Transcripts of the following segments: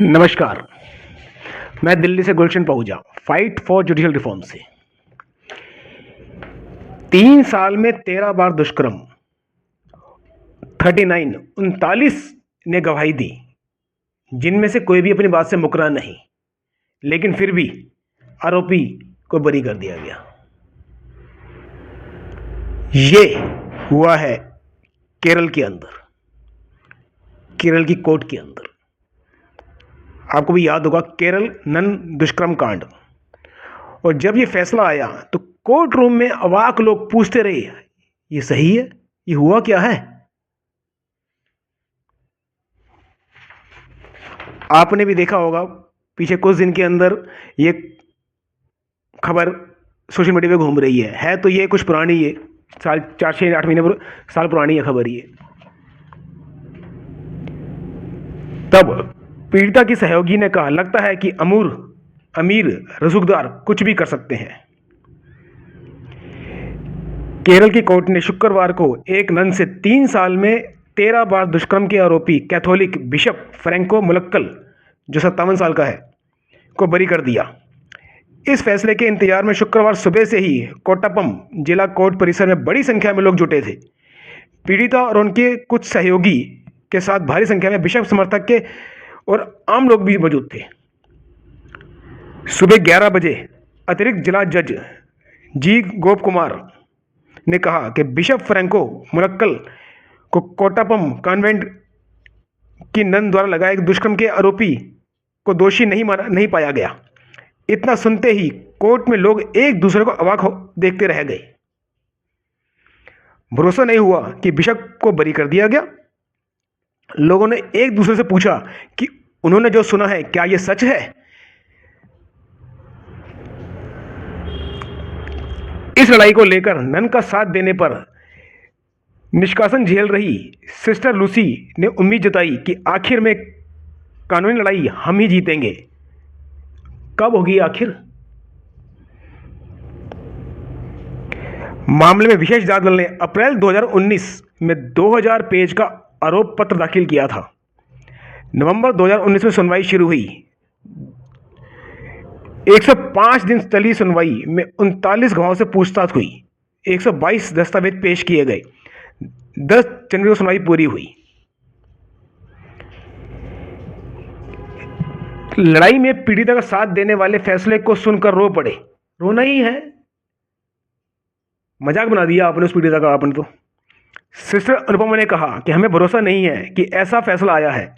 नमस्कार। मैं दिल्ली से गुलशन पहुंचा फाइट फॉर जुडिशल रिफॉर्म से। 3 साल में 13 बार दुष्कर्म, 39 ने गवाही दी, जिनमें से कोई भी अपनी बात से मुकरा नहीं, लेकिन फिर भी आरोपी को बरी कर दिया गया। ये हुआ है केरल के अंदर, केरल की कोर्ट के अंदर। आपको भी याद होगा केरल नन दुष्कर्म कांड। और जब ये फैसला आया तो कोर्ट रूम में अवाक लोग पूछते रहे, ये सही है? ये हुआ क्या है? आपने भी देखा होगा पीछे कुछ दिन के अंदर ये खबर सोशल मीडिया पे घूम रही है तो ये कुछ पुरानी, ये साल 4 6 8 महीने साल पुरानी है खबर ये। तब पीड़िता की सहयोगी ने कहा, लगता है कि अमीर रसूखदार कुछ भी कर सकते हैं। केरल की कोर्ट ने शुक्रवार को एक नन से 3 साल में 13 बार दुष्कर्म के आरोपी कैथोलिक बिशप फ्रैंको मुलक्कल, जो 57 साल का है, को बरी कर दिया। इस फैसले के इंतजार में शुक्रवार सुबह से ही कोट्टापम जिला कोर्ट परिसर में बड़ी संख्या में लोग जुटे थे। पीड़िता और उनके कुछ सहयोगी के साथ भारी संख्या में बिशप समर्थक के और आम लोग भी मौजूद थे। सुबह 11 बजे अतिरिक्त जिला जज जी गोप कुमार ने कहा कि बिशप फ्रैंको मुलक्कल को कोट्टापम कॉन्वेंट की नन द्वारा लगाए दुष्कर्म के आरोपी को दोषी नहीं पाया गया। इतना सुनते ही कोर्ट में लोग एक दूसरे को अवाक देखते रह गए। भरोसा नहीं हुआ कि बिशप को बरी कर दिया गया। लोगों ने एक दूसरे से पूछा कि उन्होंने जो सुना है क्या यह सच है। इस लड़ाई को लेकर नन का साथ देने पर निष्कासन झेल रही सिस्टर लूसी ने उम्मीद जताई कि आखिर में कानूनी लड़ाई हम ही जीतेंगे। कब होगी आखिर? मामले में विशेष जांच दल ने अप्रैल 2019 में 2000 पेज का आरोप पत्र दाखिल किया था। नवंबर 2019 में सुनवाई शुरू हुई। 105 दिन चली सुनवाई में 39 गवाहों से पूछताछ हुई। 122 दस्तावेज पेश किए गए। 10 जनवरी को सुनवाई पूरी हुई। लड़ाई में पीड़िता का साथ देने वाले फैसले को सुनकर रो पड़े। रोना ही है, मजाक बना दिया आपने उस पीड़िता का। आपने तो सिस्टर अनुपमा ने कहा कि हमें भरोसा नहीं है कि ऐसा फैसला आया है।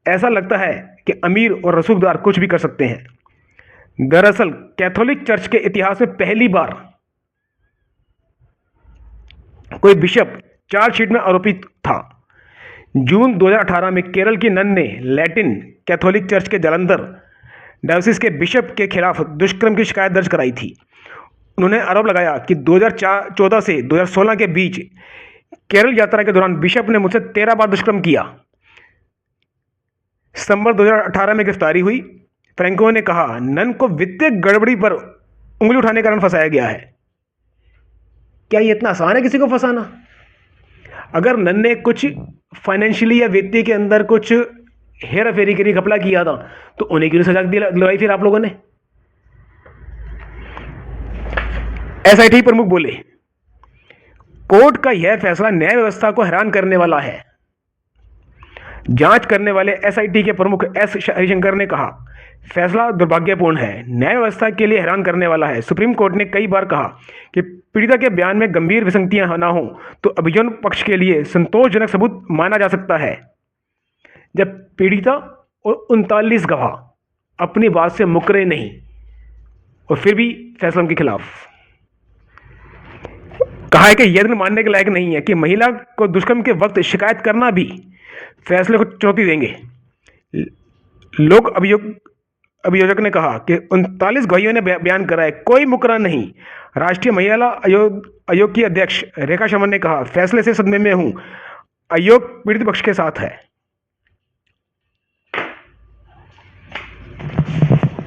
ऐसा लगता है कि अमीर और रसूखदार कुछ भी कर सकते हैं। दरअसल कैथोलिक चर्च के इतिहास में पहली बार कोई बिशप चार्जशीट में आरोपी था। जून 2018 में केरल की नन ने लैटिन कैथोलिक चर्च के जालंधर डायोसिस के बिशप के खिलाफ दुष्कर्म की शिकायत दर्ज कराई थी। उन्होंने आरोप लगाया कि 2014 से 2016 के बीच केरल यात्रा के दौरान बिशप ने मुझसे 13 बार दुष्कर्म किया। सितंबर 2018 में गिरफ्तारी हुई। फ्रैंको ने कहा, नन को वित्तीय गड़बड़ी पर उंगली उठाने के कारण फंसाया गया है। क्या ये इतना आसान है किसी को फंसाना? अगर नन ने कुछ फाइनेंशियली या वित्तीय के अंदर कुछ हेरा फेरी के लिए घपला किया था तो उन्हें क्यों सजा दिलवाई फिर आप लोगों ने? एसआईटी प्रमुख बोले, कोर्ट का यह फैसला न्याय व्यवस्था को हैरान करने वाला है। जांच करने वाले एसआईटी के प्रमुख एस हरिशंकर ने कहा, फैसला दुर्भाग्यपूर्ण है, न्याय व्यवस्था के लिए हैरान करने वाला है। सुप्रीम कोर्ट ने कई बार कहा कि पीड़िता के बयान में गंभीर विसंगतियां ना हो तो अभियोजन पक्ष के लिए संतोषजनक सबूत माना जा सकता है। जब पीड़िता और 39 गवाह अपनी बात से मुकरे नहीं और फिर भी फैसला उनके खिलाफ। कहा है कि यह मानने के लायक नहीं है कि महिला को दुष्कर्म के वक्त शिकायत करना भी फैसले को चुनौती देंगे। लोक अभियोजक ने कहा कि 39 गवाहियों ने बयान करा है, कोई मुकरा नहीं। राष्ट्रीय महिला आयोग की अध्यक्ष रेखा शर्मा ने कहा, फैसले से सदमे में हूं, आयोग पीड़ित पक्ष के साथ है।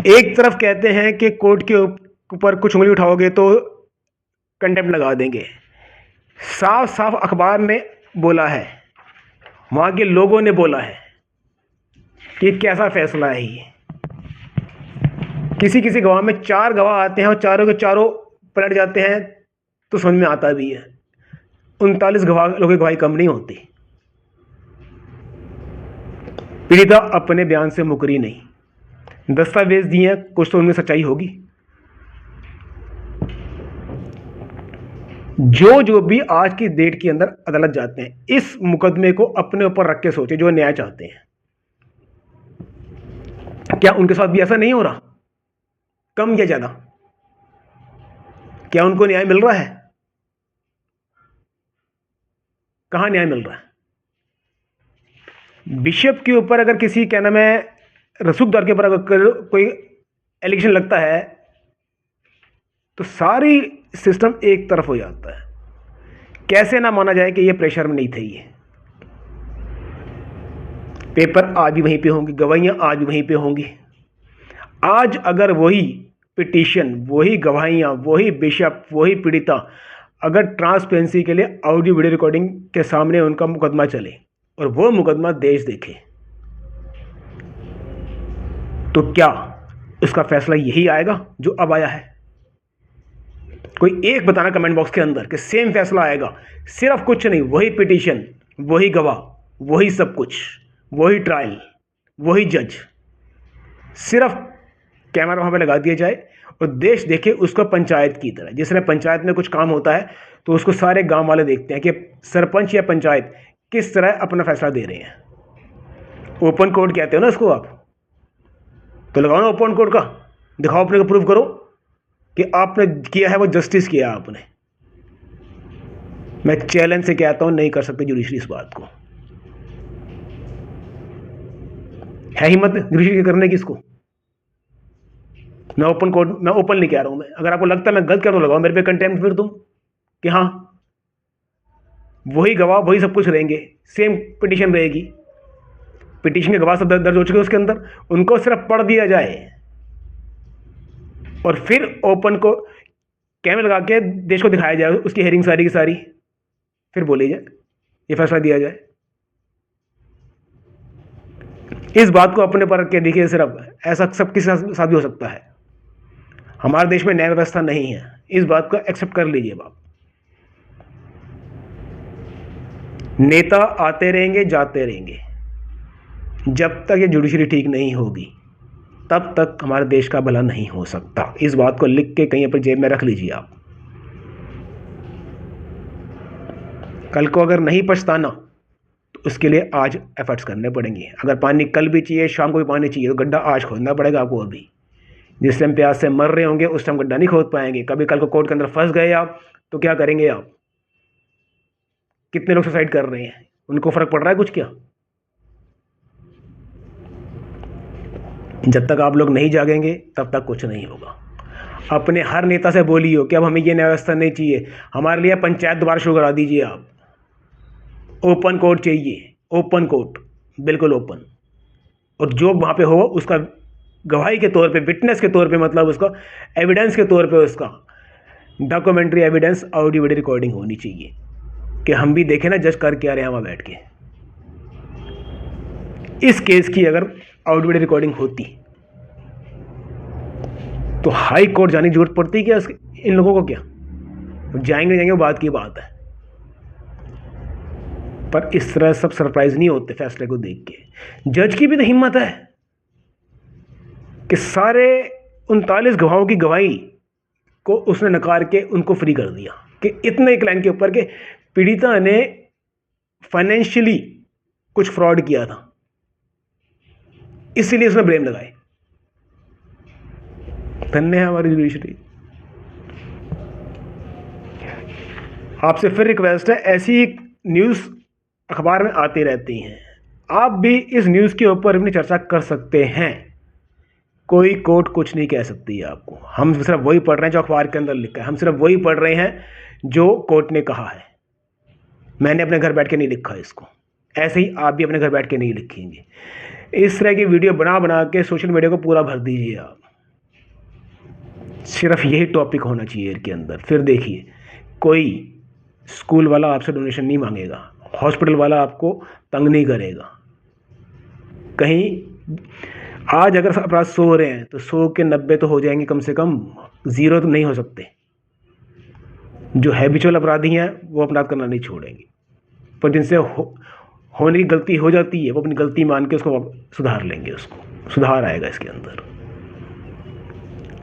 एक तरफ कहते हैं कि कोर्ट के ऊपर कुछ उंगली उठाओगे तो कंटेम्प्ट लगा देंगे। साफ साफ अखबार ने बोला है, वहां के लोगों ने बोला है। कि कैसा फैसला है ये। किसी किसी गवाह में 4 गवाह आते हैं और चारों के चारों पलट जाते हैं तो समझ में आता भी है। 39 गवाह लोगों की गवाही कम नहीं होती। पीड़िता अपने बयान से मुकरी नहीं, दस्तावेज दिए हैं, कुछ तो उनमें सच्चाई होगी। जो भी आज की डेट के अंदर अदालत जाते हैं, इस मुकदमे को अपने ऊपर रख के सोचे, जो न्याय चाहते हैं, क्या उनके साथ भी ऐसा नहीं हो रहा? कम या ज्यादा? क्या उनको न्याय मिल रहा है? कहां न्याय मिल रहा है? बिशप के ऊपर अगर किसी, क्या नाम है, रसूखदार के ऊपर अगर कोई एलिगेशन लगता है तो सारी सिस्टम एक तरफ हो जाता है। कैसे ना माना जाए कि ये प्रेशर में नहीं थे। ये पेपर आज भी वहीं पे होंगे, गवाहियां आज भी वहीं पे होंगी। आज अगर वही पिटीशन, वही गवाहियां, वही बिशप, वही पीड़िता, अगर ट्रांसपेरेंसी के लिए ऑडियो वीडियो रिकॉर्डिंग के सामने उनका मुकदमा चले और वो मुकदमा देश देखे, तो क्या उसका फैसला यही आएगा जो अब आया है? कोई एक बताना कमेंट बॉक्स के अंदर कि सेम फैसला आएगा। सिर्फ कुछ नहीं, वही पिटीशन, वही गवाह, वही सब कुछ, वही ट्रायल, वही जज, सिर्फ कैमरा वहां पर लगा दिया जाए और देश देखे उसको पंचायत की तरह। जिसने पंचायत में कुछ काम होता है तो उसको सारे गांव वाले देखते हैं कि सरपंच या पंचायत किस तरह अपना फैसला दे रहे हैं। ओपन कोर्ट कहते हो ना इसको आप, तो लगाओ ना ओपन कोर्ट का, दिखाओ, अपने को प्रूव करो कि आपने किया है वो जस्टिस किया आपने। मैं चैलेंज से कहता हूं, नहीं कर सकते जुडिशरी इस बात को। है हिम्मत जुडिशरी करने की इसको? मैं ओपन कोर्ट, मैं ओपन नहीं कह रहा हूं। मैं, अगर आपको लगता है मैं गलत कर तो लगाओ मेरे पे कंटेम्प्ट फिर तुम, कि हाँ वही गवाह वही सब कुछ रहेंगे, सेम पिटीशन रहेगी, पिटीशन के गवाह सब दर्ज हो चुके उसके अंदर, उनको सिर्फ पढ़ दिया जाए और फिर ओपन को कैमरा लगा के देश को दिखाया जाए, उसकी हेयरिंग सारी की सारी, फिर बोली जाए, ये फैसला दिया जाए। इस बात को अपने पर रख के देखिए, सिर्फ ऐसा सबके साथ भी हो सकता है। हमारे देश में न्याय व्यवस्था नहीं है, इस बात को एक्सेप्ट कर लीजिए आप। नेता आते रहेंगे जाते रहेंगे, जब तक ये जुडिशरी ठीक नहीं होगी तब तक हमारे देश का भला नहीं हो सकता। इस बात को लिख के कहीं पर जेब में रख लीजिए आप। कल को अगर नहीं पछताना तो उसके लिए आज एफर्ट्स करने पड़ेंगे। अगर पानी कल भी चाहिए, शाम को भी पानी चाहिए, तो गड्ढा आज खोदना पड़ेगा आपको। अभी जिस टाइम प्यास से मर रहे होंगे उस टाइम गड्ढा नहीं खोद पाएंगे। कभी कल को कोर्ट के अंदर फंस गए आप तो क्या करेंगे आप? कितने लोग सुसाइड कर रहे हैं, उनको फर्क पड़ रहा है कुछ? क्या? जब तक आप लोग नहीं जागेंगे तब तक कुछ नहीं होगा। अपने हर नेता से बोलिए कि अब हमें ये न्याय व्यवस्था नहीं चाहिए, हमारे लिए पंचायत दोबारा शुरू करा दीजिए आप। ओपन कोर्ट चाहिए, ओपन कोर्ट, बिल्कुल ओपन। और जो वहाँ पे हो उसका गवाही के तौर पे, विटनेस के तौर पे, मतलब उसका एविडेंस के तौर पे, उसका documentary evidence, audio video recording होनी चाहिए कि हम भी देखें ना जज कर क्या रहे हैं वहाँ बैठ के। इस केस की अगर ऑडियो वीडियो रिकॉर्डिंग होती तो हाई कोर्ट जाने की जरूरत पड़ती क्या इन लोगों को? क्या जाएंगे जाएंगे, वो बात की बात है। पर इस तरह सब सरप्राइज नहीं होते फैसले को देख के। जज की भी तो हिम्मत है कि सारे 39 गवाहों की गवाही को उसने नकार के उनको फ्री कर दिया कि इतने एक लाइन के ऊपर के पीड़िता ने फाइनेंशियली कुछ फ्रॉड किया था, इसीलिए उसने ब्लेम लगाए। धन्य है हमारी जुडिशरी। आपसे फिर रिक्वेस्ट है, ऐसी न्यूज़ अखबार में आती रहती हैं, आप भी इस न्यूज़ के ऊपर अपनी चर्चा कर सकते हैं। कोई कोर्ट कुछ नहीं कह सकती है आपको। हम सिर्फ वही पढ़ रहे हैं जो अखबार के अंदर लिखा है, हम सिर्फ वही पढ़ रहे हैं जो कोर्ट ने कहा है। मैंने अपने घर बैठ के नहीं लिखा इसको, ऐसे ही आप भी अपने घर बैठ के नहीं लिखेंगे। इस तरह की वीडियो बना बना के सोशल मीडिया को पूरा भर दीजिए आप। सिर्फ यही टॉपिक होना चाहिए इसके अंदर। फिर देखिए, कोई स्कूल वाला आपसे डोनेशन नहीं मांगेगा, हॉस्पिटल वाला आपको तंग नहीं करेगा, कहीं आज अगर अपराध 100 हो रहे हैं तो 100 के 90 तो हो जाएंगे कम से कम, 0 तो नहीं हो सकते। जो हैबिचुअल अपराधी हैं वो अपराध करना नहीं छोड़ेंगे, पर जिनसे होने की गलती हो जाती है वो अपनी गलती मान के उसको सुधार लेंगे, उसको सुधार आएगा इसके अंदर।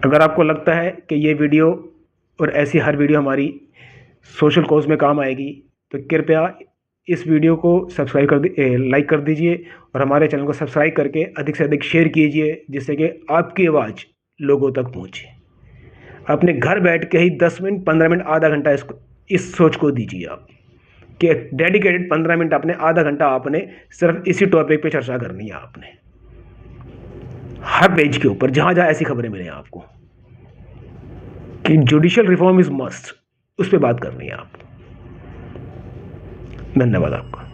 अगर आपको लगता है कि ये वीडियो और ऐसी हर वीडियो हमारी सोशल कॉज में काम आएगी तो कृपया इस वीडियो को सब्सक्राइब लाइक कर दीजिए और हमारे चैनल को सब्सक्राइब करके अधिक से अधिक शेयर कीजिए, जिससे कि आपकी आवाज़ लोगों तक पहुँचे। अपने घर बैठ के ही 10 मिनट 15 मिनट आधा घंटा इस सोच को दीजिए आप कि डेडिकेटेड 15 मिनट आपने, आधा घंटा आपने सिर्फ इसी टॉपिक पे चर्चा करनी है आपने, हर पेज के ऊपर जहाँ जहाँ ऐसी खबरें मिले आपको कि जुडिशियल रिफॉर्म इज मस्ट, उस पर बात करनी है आपको। धन्यवाद आपका।